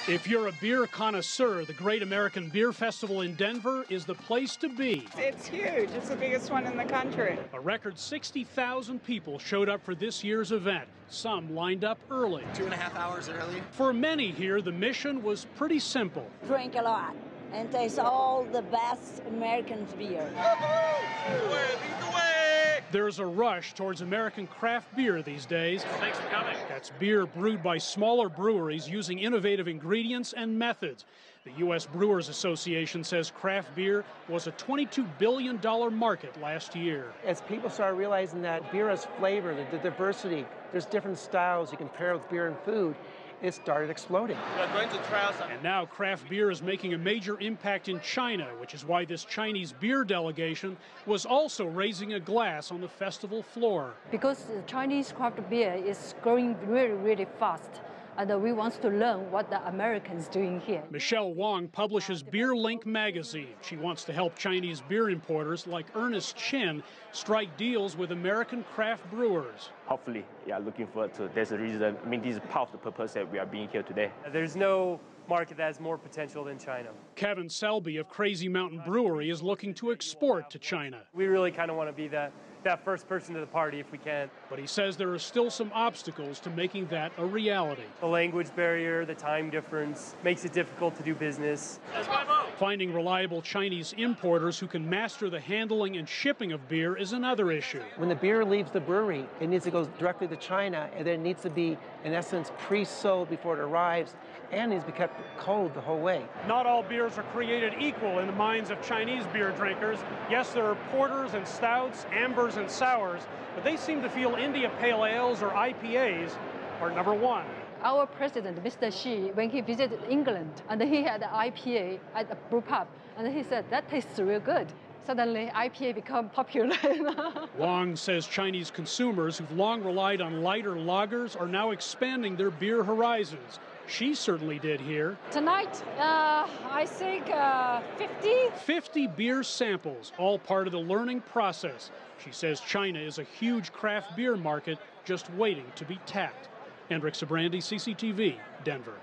If you're a beer connoisseur, the Great American Beer Festival in Denver is the place to be. It's huge. It's the biggest one in the country. A record 60,000 people showed up for this year's event. Some lined up early. 2.5 hours early. For many here, the mission was pretty simple. Drink a lot and taste all the best American beer. There's a rush towards American craft beer these days. Thanks for coming. That's beer brewed by smaller breweries using innovative ingredients and methods. The U.S. Brewers Association says craft beer was a $22 billion market last year. As people start realizing that beer has flavor, the diversity, there's different styles you can pair with beer and food, it started exploding. We're going to try some. And now craft beer is making a major impact in China, which is why this Chinese beer delegation was also raising a glass on the festival floor. Because the Chinese craft beer is growing really, really fast. And we want to learn what the Americans doing here. Michelle Wong publishes Beer Link magazine. She wants to help Chinese beer importers like Ernest Chen strike deals with American craft brewers. Hopefully, looking forward to. There's a reason. I mean, this is part of the purpose that we are being here today. There's no market that has more potential than China. Kevin Selby of Crazy Mountain Brewery is looking to export to China. We really kind of want to be that first person to the party if we can. But he says there are still some obstacles to making that a reality. The language barrier, the time difference, makes it difficult to do business. Finding reliable Chinese importers who can master the handling and shipping of beer is another issue. When the beer leaves the brewery, it needs to go directly to China, and then it needs to be, in essence, pre-sold before it arrives, and needs to be kept cold the whole way. Not all beers are created equal in the minds of Chinese beer drinkers. Yes, there are porters and stouts, ambers and sours, but they seem to feel India Pale Ales or IPAs are number one. Our president, Mr. Xi, when he visited England, and he had an IPA at a brew pub, and he said, that tastes real good. Suddenly, IPA become popular. Wong says Chinese consumers who've long relied on lighter lagers are now expanding their beer horizons. She certainly did here. Tonight, I think 50. 50 beer samples, all part of the learning process. She says China is a huge craft beer market just waiting to be tapped. Hendrik, Sybrandy, CCTV, Denver.